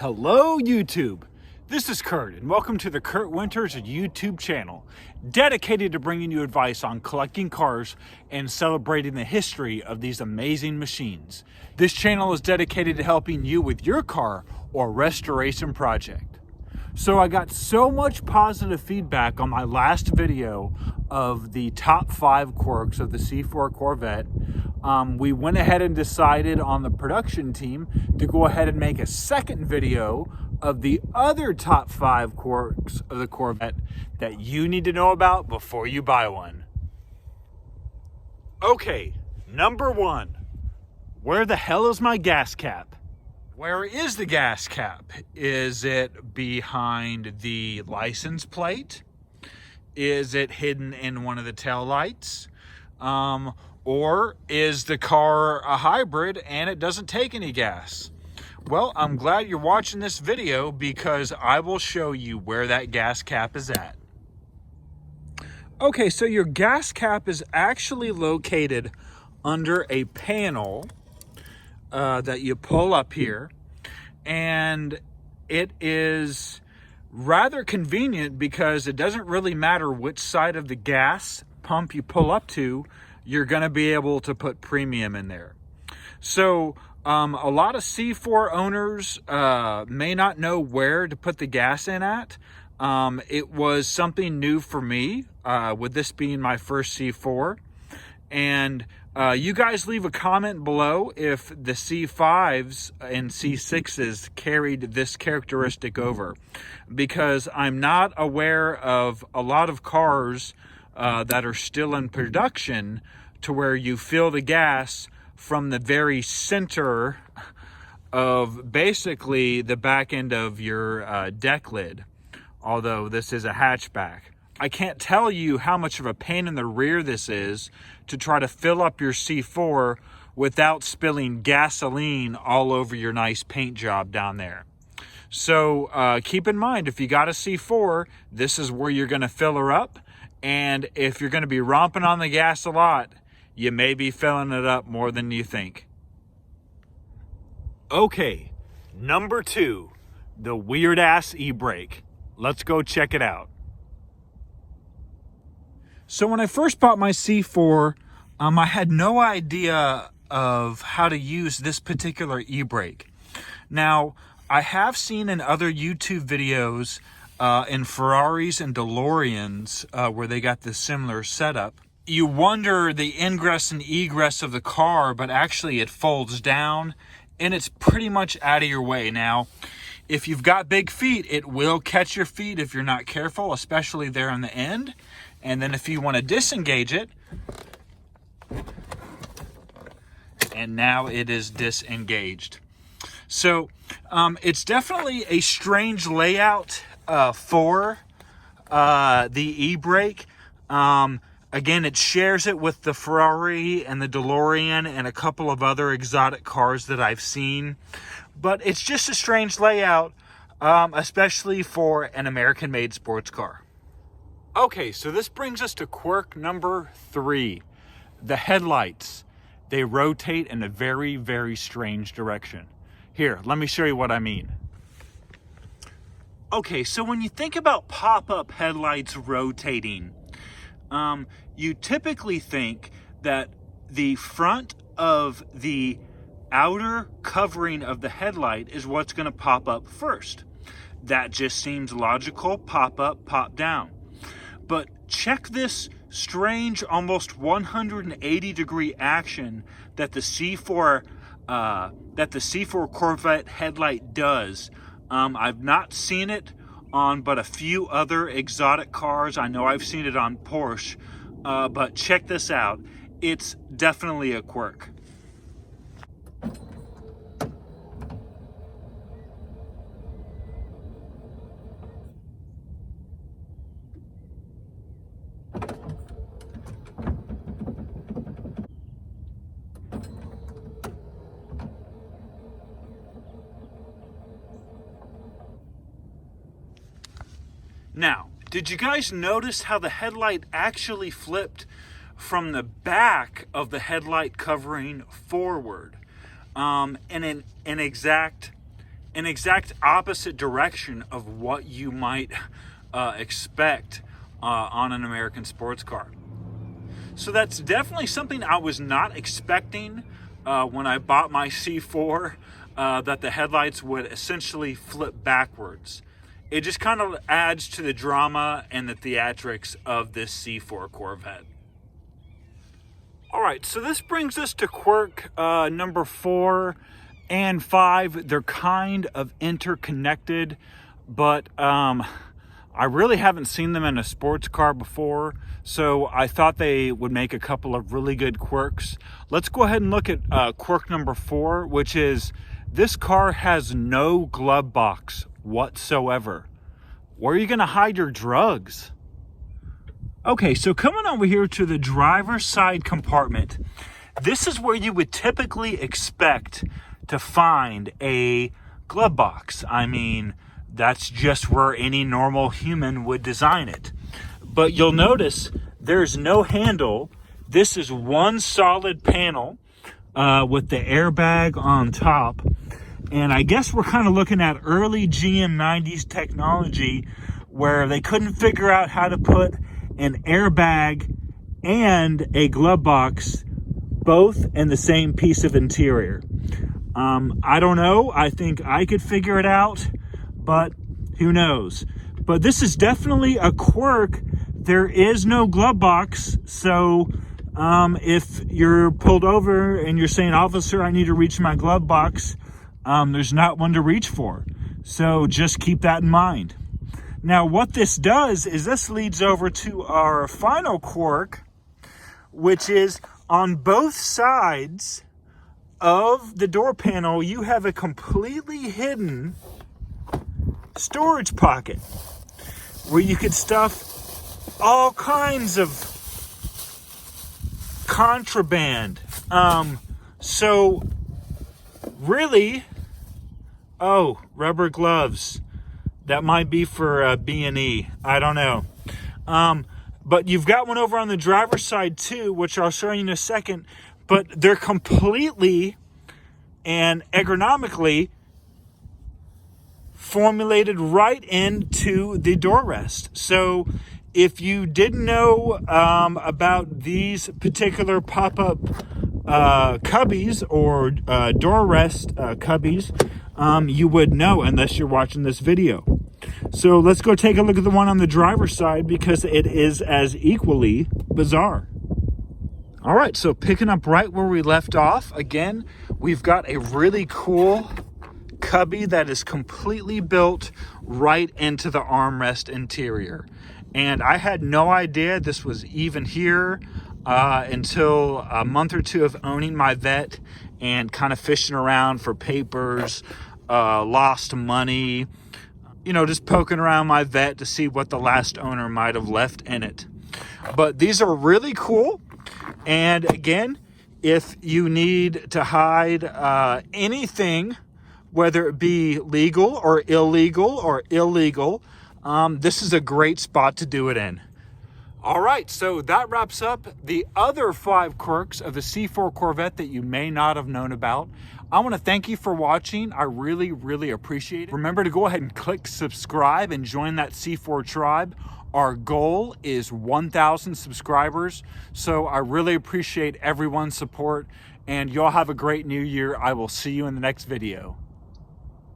Hello YouTube, this is Kurt and welcome to the Kurt Winters YouTube channel, dedicated to bringing you advice on collecting cars and celebrating the history of these amazing machines. This channel is dedicated to helping you with your car or restoration project. So I got so much positive feedback on my last video of the top 5 quirks of the C4 Corvette. We went ahead and decided on the production team to go ahead and make a second video of the other top 5 quirks of the Corvette that you need to know about before you buy one. Okay, number 1. Where the hell is my gas cap? Where is the gas cap? Is it behind the license plate? Is it hidden in one of the taillights? Or is the car a hybrid and it doesn't take any gas? Well, I'm glad you're watching this video because I will show you where that gas cap is at. Okay, so your gas cap is actually located under a panel that you pull up here, and it is rather convenient because it doesn't really matter which side of the gas pump you pull up to, you're going to be able to put premium in there. So a lot of C4 owners may not know where to put the gas in at. It was something new for me with this being my first C4. And you guys leave a comment below if the C5s and C6s carried this characteristic over, because I'm not aware of a lot of cars that are still in production to where you fill the gas from the very center of basically the back end of your deck lid, although this is a hatchback. I can't tell you how much of a pain in the rear this is to try to fill up your C4 without spilling gasoline all over your nice paint job down there. So keep in mind, if you got a C4, this is where you're going to fill her up. And if you're going to be romping on the gas a lot, you may be filling it up more than you think. Okay, number 2, the weird ass Ebrake. Let's go check it out. So when I first bought my C4, I had no idea of how to use this particular Ebrake. Now, I have seen in other YouTube videos in Ferraris and DeLoreans where they got this similar setup. You wonder the ingress and egress of the car, but actually it folds down and it's pretty much out of your way. Now, if you've got big feet, it will catch your feet if you're not careful, especially there on the end. And then if you want to disengage it, and now it is disengaged. So it's definitely a strange layout for the Ebrake. Again, it shares it with the Ferrari and the DeLorean and a couple of other exotic cars that I've seen. But it's just a strange layout, especially for an American-made sports car. Okay, so this brings us to quirk number 3, the headlights. They rotate in a very, very strange direction. Here, let me show you what I mean. Okay, so when you think about pop-up headlights rotating, you typically think that the front of the outer covering of the headlight is what's going to pop up first. That just seems logical, pop up, pop down. But check this strange, almost 180-degree action that the C4 Corvette headlight does. I've not seen it on but a few other exotic cars. I know I've seen it on Porsche, but check this out. It's definitely a quirk. Now, did you guys notice how the headlight actually flipped from the back of the headlight covering forward in an exact an exact opposite direction of what you might expect on an American sports car. So that's definitely something I was not expecting when I bought my C4, that the headlights would essentially flip backwards. It just kind of adds to the drama and the theatrics of this C4 Corvette. All right, so this brings us to quirk number 4 and 5. They're kind of interconnected, but I really haven't seen them in a sports car before, so I thought they would make a couple of really good quirks. Let's go ahead and look at quirk number 4, which is this car has no glove box whatsoever. Where are you going to hide your drugs? Okay, so coming over here to the driver's side compartment, this is where you would typically expect to find a glove box. I mean, that's just where any normal human would design it. But you'll notice there's no handle. This is one solid panel with the airbag on top. And I guess we're kind of looking at early GM 90s technology where they couldn't figure out how to put an airbag and a glove box both in the same piece of interior. I don't know. I think I could figure it out, but who knows? But this is definitely a quirk. There is no glove box, so if you're pulled over and you're saying, "Officer, I need to reach my glove box," there's not one to reach for. So just keep that in mind. Now, what this does is this leads over to our final quirk, which is on both sides of the door panel, you have a completely hidden storage pocket where you could stuff all kinds of contraband. So really, oh, rubber gloves. That might be for B&E. I don't know. But you've got one over on the driver's side too, which I'll show you in a second. But they're completely and ergonomically formulated right into the door rest. So if you didn't know about these particular pop-up cubbies or door rest cubbies, you would know unless you're watching this video. So let's go take a look at the one on the driver's side because it is as equally bizarre. All right, so picking up right where we left off, again, we've got a really cool cubby that is completely built right into the armrest interior. And I had no idea this was even here until a month or two of owning my vet and kind of fishing around for papers, lost money, you know, just poking around my vet to see what the last owner might have left in it. But these are really cool. And again, if you need to hide anything, whether it be legal or illegal, this is a great spot to do it in. All right, so that wraps up the other 5 quirks of the C4 Corvette that you may not have known about. I want to thank you for watching. I really, really appreciate it. Remember to go ahead and click subscribe and join that C4 tribe. Our goal is 1,000 subscribers, so I really appreciate everyone's support, and y'all have a great new year. I will see you in the next video.